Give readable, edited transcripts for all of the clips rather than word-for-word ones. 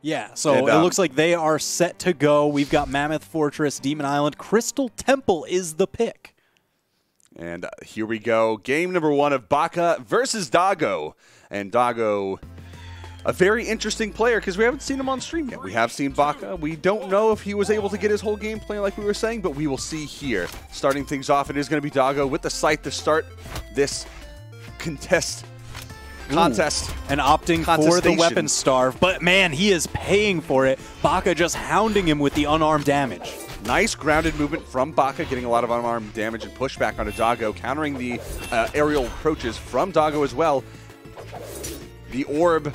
Yeah, so it looks like they are set to go. We've got Mammoth Fortress, Demon Island, Crystal Temple is the pick. And here we go. Game number 1 of Baka versus Doggo. And Doggo, a very interesting player because we haven't seen him on stream yet. We have seen Baka. We don't know if he was able to get his whole game plan like we were saying, but we will see here. Starting things off, it is going to be Doggo with the scythe to start this contest. And opting for the weapon starve, but man, he is paying for it. Baka just hounding him with the unarmed damage. Nice grounded movement from Baka, getting a lot of unarmed damage and pushback onto Doggo, countering the aerial approaches from Doggo as well. The orb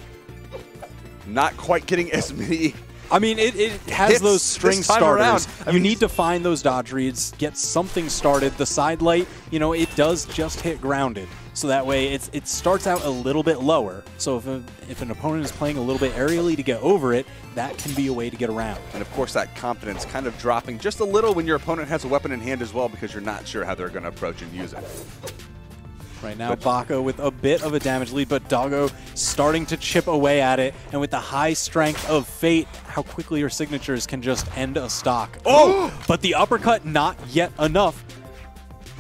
not quite getting as many. I mean, it has those string starters. You need to find those dodge reads, get something started. The side light, you know, it does just hit grounded. So that way it starts out a little bit lower. So if an opponent is playing a little bit aerially to get over it, that can be a way to get around. And of course that confidence kind of dropping just a little when your opponent has a weapon in hand as well, because you're not sure how they're going to approach and use it. Right now, Baka with a bit of a damage lead, but Doggo starting to chip away at it. And with the high strength of Fate, how quickly your signatures can just end a stock. Oh! But the uppercut not yet enough.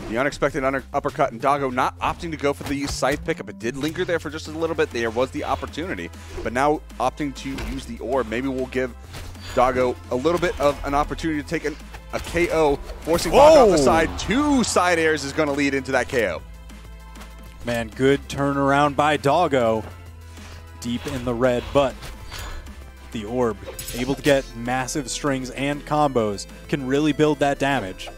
The unexpected uppercut, and Doggo not opting to go for the scythe pickup. It did linger there for just a little bit. There was the opportunity, but now opting to use the orb. Maybe we'll give Doggo a little bit of an opportunity to take a KO, forcing Baka off the side. 2 side airs is going to lead into that KO. Man, good turnaround by Doggo. Deep in the red, but the orb, able to get massive strings and combos, can really build that damage.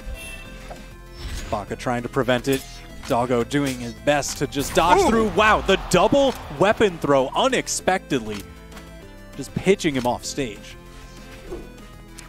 Baka trying to prevent it. Doggo doing his best to just dodge through. Wow, the double weapon throw unexpectedly. Just pitching him off stage.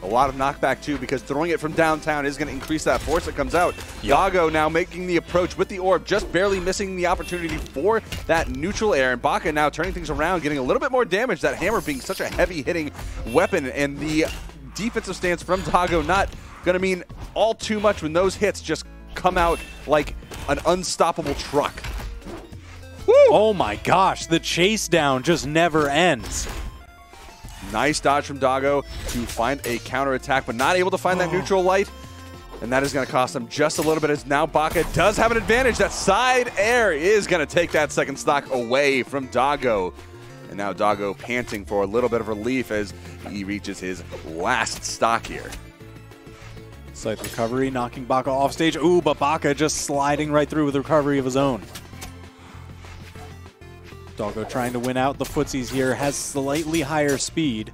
A lot of knockback, too, because throwing it from downtown is going to increase that force that comes out. Doggo now making the approach with the orb, just barely missing the opportunity for that neutral air. And Baka now turning things around, getting a little bit more damage. That hammer being such a heavy-hitting weapon. And the defensive stance from Doggo not going to mean all too much when those hits just come out like an unstoppable truck. Woo! Oh my gosh, the chase down just never ends. Nice dodge from Doggo to find a counterattack, but not able to find that neutral light. And that is going to cost him just a little bit, as now Baka does have an advantage. That side air is going to take that second stock away from Doggo. And now Doggo panting for a little bit of relief as he reaches his last stock here. Scythe recovery, knocking Baka off stage. Ooh, but Baka just sliding right through with a recovery of his own. Doggo trying to win out the footsies here, has slightly higher speed.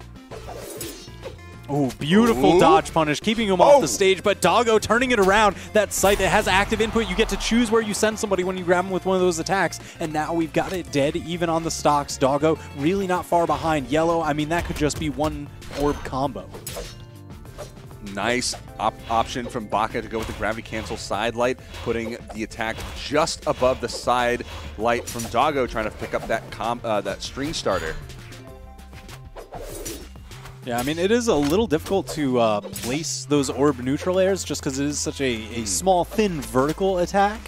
Ooh, beautiful dodge punish, keeping him off the stage, but Doggo turning it around. That Scythe that has active input, you get to choose where you send somebody when you grab him with one of those attacks, and now we've got it dead even on the stocks. Doggo really not far behind. Yellow, I mean, that could just be one orb combo. Nice option from Baka to go with the gravity cancel side light, putting the attack just above the side light from Doggo, trying to pick up that that string starter. Yeah, I mean, it is a little difficult to place those orb neutral airs just because it is such a small, thin vertical attack.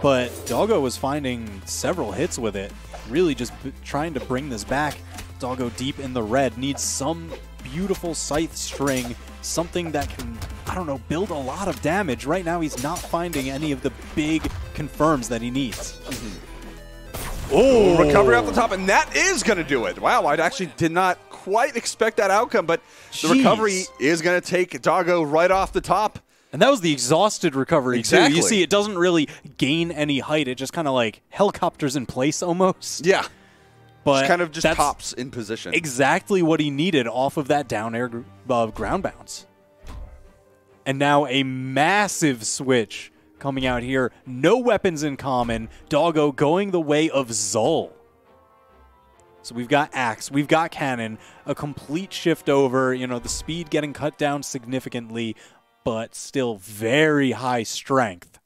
But Doggo was finding several hits with it, really just trying to bring this back. Doggo deep in the red needs some beautiful scythe string, something that can, I don't know, build a lot of damage. Right now, he's not finding any of the big confirms that he needs. Oh, recovery off the top, and that is going to do it. Wow, I actually did not quite expect that outcome, but the recovery is going to take Doggo right off the top. And that was the exhausted recovery, too. You see, it doesn't really gain any height. It just kind of like helicopters in place almost. Yeah. But just kind of just pops in position. Exactly what he needed off of that down air ground bounce. And now a massive switch coming out here. No weapons in common. Doggo going the way of Zul. So we've got Axe, we've got Cannon, a complete shift over, you know, the speed getting cut down significantly, but still very high strength.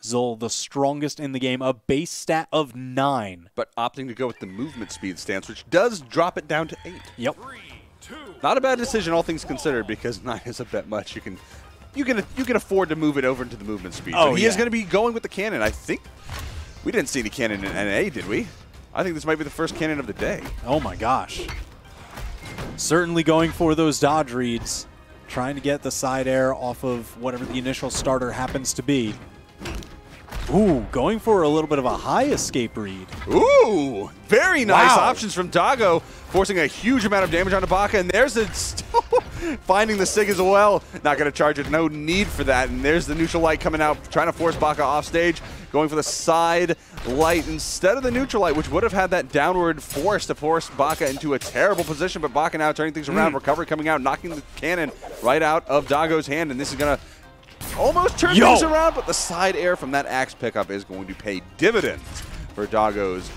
Zul, the strongest in the game, a base stat of 9. But opting to go with the movement speed stance, which does drop it down to 8. Yep. 3, 2. Not a bad decision, all things considered, because 9 is a bit much. You can afford to move it over into the movement speed. Oh, but he is going to be going with the cannon. I think we didn't see any cannon in NA, did we? I think this might be the first cannon of the day. Oh my gosh. Certainly going for those dodge reads, trying to get the side air off of whatever the initial starter happens to be. Ooh, going for a little bit of a high escape read. Ooh, very nice Wow. options from Doggo, forcing a huge amount of damage onto Baka, and there's the finding the Sig as well. Not going to charge it, no need for that, and there's the neutral light coming out, trying to force Baka off stage, going for the side light instead of the neutral light, which would have had that downward force to force Baka into a terrible position, but Baka now turning things around, recovery coming out, knocking the cannon right out of Doggo's hand, and this is going to almost turn things around, but the side air from that axe pickup is going to pay dividends for Doggo's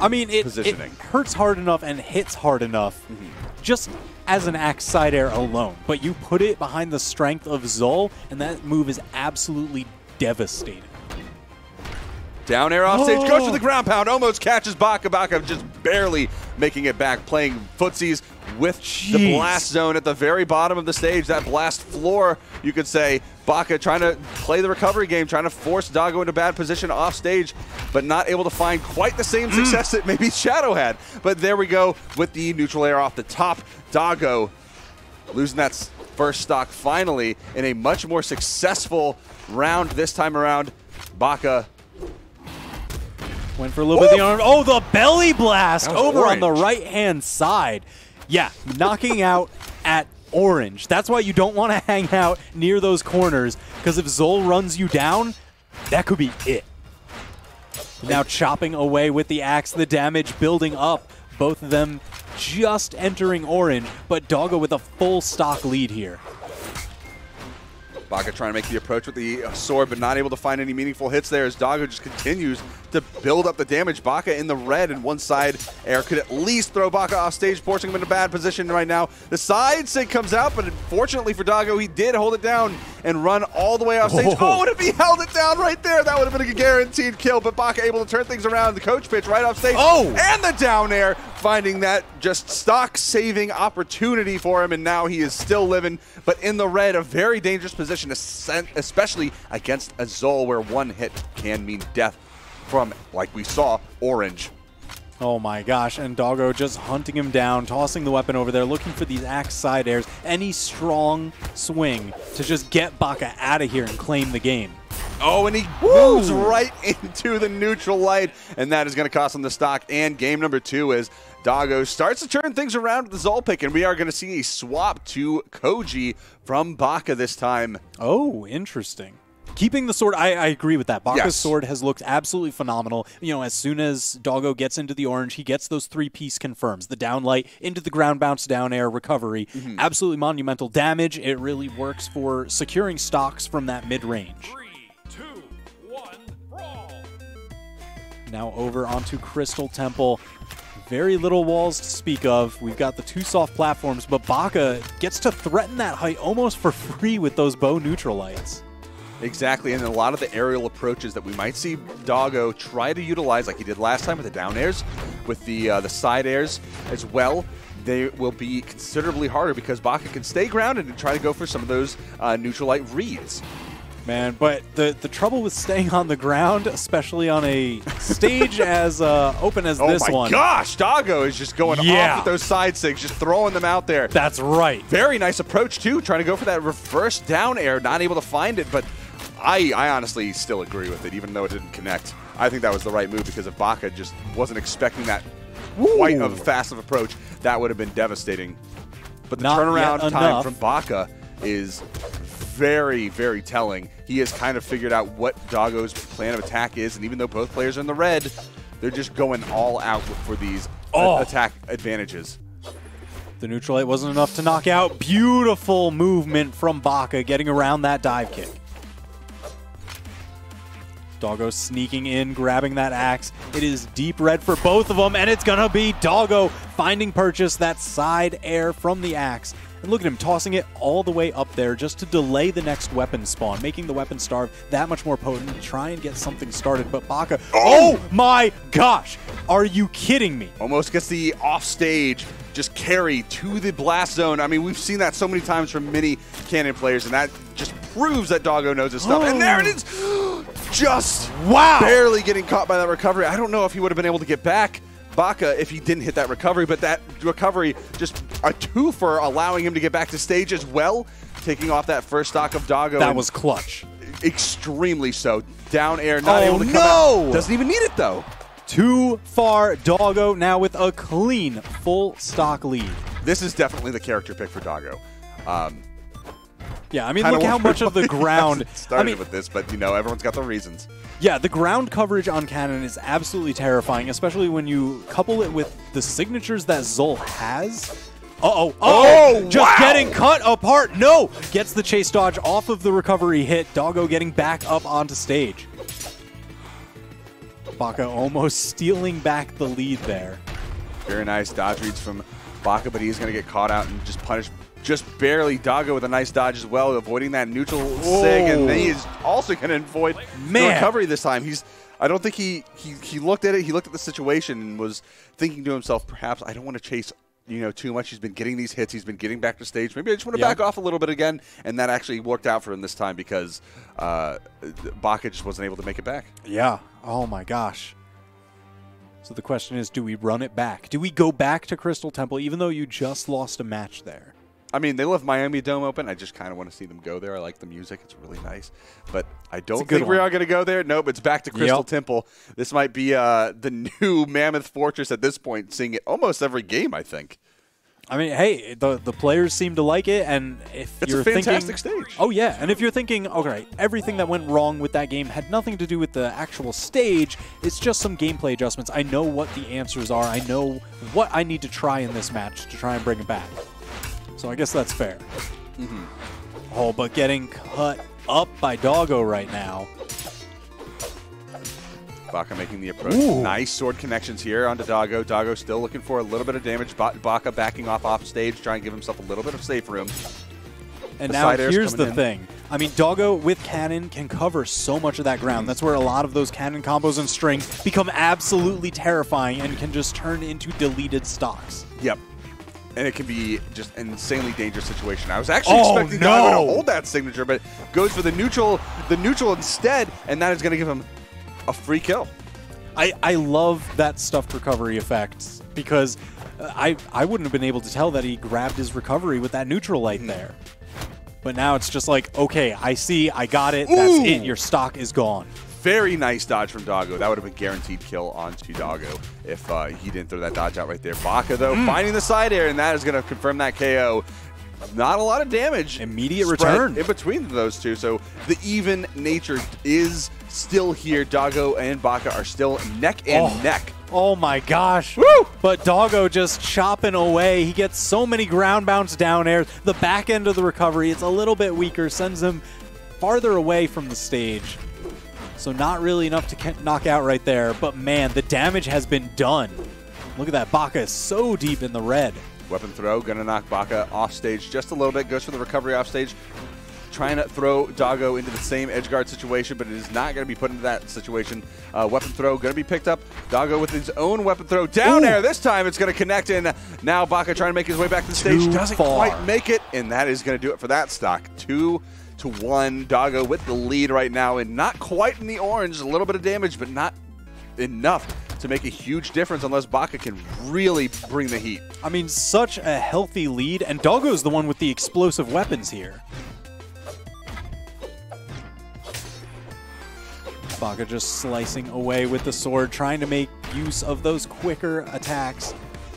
it hurts hard enough and hits hard enough just as an axe side air alone. But you put it behind the strength of Zol, and that move is absolutely devastating. Down air off stage, goes for the ground pound, almost catches Baka. Baka just barely making it back, playing footsies with the blast zone at the very bottom of the stage, that blast floor, you could say. Baka trying to play the recovery game, trying to force Doggo into bad position off stage, but not able to find quite the same success that maybe Shadow had. But there we go with the neutral air off the top. Doggo losing that first stock finally in a much more successful round this time around. Baka went for a little bit of the arm. Oh, the belly blast over on the orange. right-hand side. Yeah, knocking out at orange. That's why you don't want to hang out near those corners, because if Zol runs you down, that could be it. Now chopping away with the axe, the damage building up. Both of them just entering orange, but Doggo with a full stock lead here. Baka trying to make the approach with the sword, but not able to find any meaningful hits there as Doggo just continues to build up the damage. Baka in the red, and one side air could at least throw Baka off stage, forcing him in a bad position right now. The side sig comes out, but unfortunately for Doggo, he did hold it down and run all the way off stage. Oh, and if he held it down right there, that would have been a guaranteed kill, but Baka able to turn things around. The coach pitch right off stage. Oh! And the down air, finding that just stock-saving opportunity for him, and now he is still living, but in the red, a very dangerous position, especially against a Zol, where one hit can mean death from, like we saw, orange. Oh my gosh, and Doggo just hunting him down, tossing the weapon over there, looking for these axe side airs, any strong swing to just get Baka out of here and claim the game. Oh, and he moves right into the neutral light, and that is going to cost him the stock. And game number 2 as Doggo starts to turn things around with the Zol pick, and we are going to see a swap to Koji from Baka this time. Oh, interesting. Keeping the sword, I agree with that. Baka's sword has looked absolutely phenomenal. You know, as soon as Doggo gets into the orange, he gets those 3-piece confirms. The down light into the ground bounce down air recovery. Absolutely monumental damage. It really works for securing stocks from that mid-range. 3, 2, 1, brawl! Now over onto Crystal Temple. Very little walls to speak of. We've got the 2 soft platforms, but Baka gets to threaten that height almost for free with those bow neutral lights. Exactly, and a lot of the aerial approaches that we might see Doggo try to utilize, like he did last time with the down airs, with the side airs as well, they will be considerably harder because Baka can stay grounded and try to go for some of those neutral light reads. Man, but the trouble with staying on the ground, especially on a stage as open as this one. Oh my gosh, Doggo is just going off with those side sigs, just throwing them out there. That's right. Very nice approach too, trying to go for that reverse down air, not able to find it, but I honestly still agree with it, even though it didn't connect. I think that was the right move, because if Baka just wasn't expecting that quite of a fast of approach, that would have been devastating. But the turnaround time from Baka is very, very telling. He has kind of figured out what Doggo's plan of attack is, and even though both players are in the red, they're just going all out for these attack advantages. The neutral light wasn't enough to knock out. Beautiful movement from Baka, getting around that dive kick. Doggo sneaking in, grabbing that axe. It is deep red for both of them, and it's going to be Doggo finding purchase, that side air from the axe. And look at him tossing it all the way up there just to delay the next weapon spawn, making the weapon starve that much more potent to try and get something started. But Baka, oh my gosh, are you kidding me? Almost gets the offstage just carry to the blast zone. I mean, we've seen that so many times from many Cannon players, and that just proves that Doggo knows his stuff. And there it is! Just barely getting caught by that recovery. I don't know if he would have been able to get back, Baka if he didn't hit that recovery, but that recovery just a twofer, allowing him to get back to stage as well, taking off that first stock of Doggo. That was clutch. Extremely so. Down air, not able to come out. Doesn't even need it though. Too far. Doggo now with a clean full stock lead. This is definitely the character pick for Doggo. Yeah, I mean, look how much of the ground. Started with this, but you know, everyone's got their reasons. Yeah, the ground coverage on Cannon is absolutely terrifying, especially when you couple it with the signatures that Zul has. Just getting cut apart. No! Gets the chase dodge off of the recovery hit. Doggo getting back up onto stage. Baka almost stealing back the lead there. Very nice dodge reads from Baka, but he's going to get caught out and just punished just barely. Doggo with a nice dodge as well, avoiding that neutral sig, and then he is also going to avoid the recovery this time. I don't think he looked at it. He looked at the situation and was thinking to himself, perhaps I don't want to chase too much. He's been getting these hits. He's been getting back to stage. Maybe I just want to back off a little bit again, and that actually worked out for him this time because Baka just wasn't able to make it back. Yeah. Oh my gosh. So the question is, do we run it back? Do we go back to Crystal Temple even though you just lost a match there? I mean, they left Miami Dome open. I just kind of want to see them go there. I like the music. It's really nice. But I don't think we are going to go there. Nope, it's back to Crystal Temple. This might be the new Mammoth Fortress at this point, seeing it almost every game, I think. I mean, hey, the players seem to like it, and if you're thinking... It's a fantastic stage. Oh, yeah, and if you're thinking, okay, everything that went wrong with that game had nothing to do with the actual stage, it's just some gameplay adjustments. I know what the answers are. I know what I need to try in this match to try and bring it back. So I guess that's fair. Oh, but getting cut up by Doggo right now. Baka making the approach. Ooh. Nice sword connections here onto Doggo. Doggo still looking for a little bit of damage. Baka backing off stage, trying to give himself a little bit of safe room. And now here's the thing. I mean, Doggo with Cannon can cover so much of that ground. That's where a lot of those Cannon combos and strings become absolutely terrifying and can just turn into deleted stocks. Yep. And it can be just an insanely dangerous situation. I was actually expecting Doggo to hold that signature, but goes for the neutral instead, and that is going to give him a free kill. I love that stuffed recovery effect because I wouldn't have been able to tell that he grabbed his recovery with that neutral light there. But now it's just like, okay, I see, I got it, that's it, your stock is gone. Very nice dodge from Doggo. That would have been guaranteed kill onto Doggo if he didn't throw that dodge out right there. Baka, though, finding the side air, and that is going to confirm that KO. Not a lot of damage. Immediate return. In between those two, so the even nature is still here. Doggo and Baka are still neck and neck. Oh my gosh. Woo! But Doggo just chopping away. He gets so many ground bounce down airs. The back end of the recovery, it's a little bit weaker, sends him farther away from the stage. So not really enough to knock out right there. But man, the damage has been done. Look at that. Baka is so deep in the red. Weapon throw, gonna knock Baka off stage just a little bit. Goes for the recovery off stage. Trying to throw Doggo into the same edge guard situation, but it is not going to be put into that situation. Weapon throw going to be picked up. Doggo with his own weapon throw down air. This time it's going to connect in. Now Baka trying to make his way back to the stage. Doesn't quite make it, and that is going to do it for that stock. 2-1. Doggo with the lead right now, and not quite in the orange. A little bit of damage, but not enough to make a huge difference unless Baka can really bring the heat. I mean, such a healthy lead, and Doggo's the one with the explosive weapons here. Baka just slicing away with the sword, trying to make use of those quicker attacks.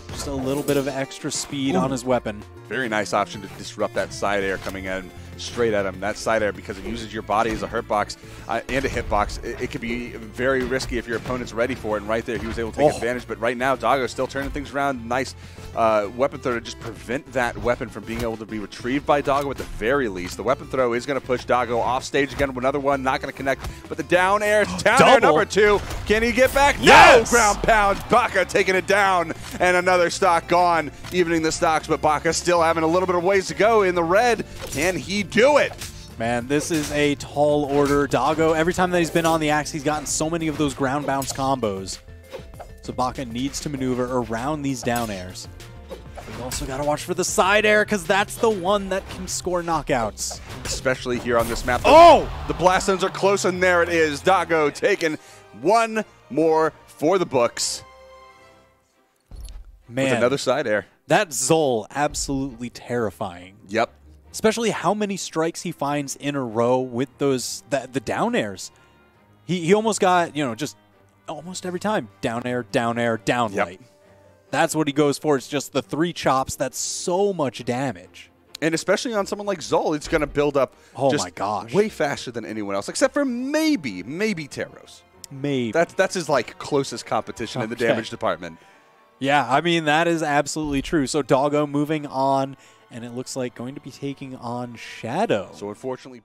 Just a little bit of extra speed on his weapon. Very nice option to disrupt that side air coming in straight at him. That side air, because it uses your body as a hurt box and a hitbox, it could be very risky if your opponent's ready for it. And right there, he was able to take advantage. But right now, Doggo's still turning things around. Nice weapon throw to just prevent that weapon from being able to be retrieved by Doggo at the very least. The weapon throw is going to push Doggo off stage again with another one. Not going to connect. But the down air, air number 2. Can he get back? Yes! No! Ground pound. Baka taking it down. And another stock gone, evening the stocks. But Baka still having a little bit of ways to go in the red. Can he do it? Man, this is a tall order. Doggo, every time that he's been on the axe, he's gotten so many of those ground bounce combos. So Baka needs to maneuver around these down airs. We've also got to watch for the side air, because that's the one that can score knockouts. Especially here on this map. The blast zones are close, and there it is. Doggo taking one more for the books. Man, with another side air. that Zol, absolutely terrifying. Yep. Especially how many strikes he finds in a row with those the down airs. He almost got, just almost every time. Down air, down Yep. light. That's what he goes for. It's just the 3 chops. That's so much damage. And especially on someone like Zol, it's going to build up just my gosh. way faster than anyone else, except for maybe Teros. Maybe. That's his closest competition in the Okay. damage department. Yeah, I mean, that is absolutely true. So Doggo moving on, and it looks like going to be taking on Shadow. So unfortunately,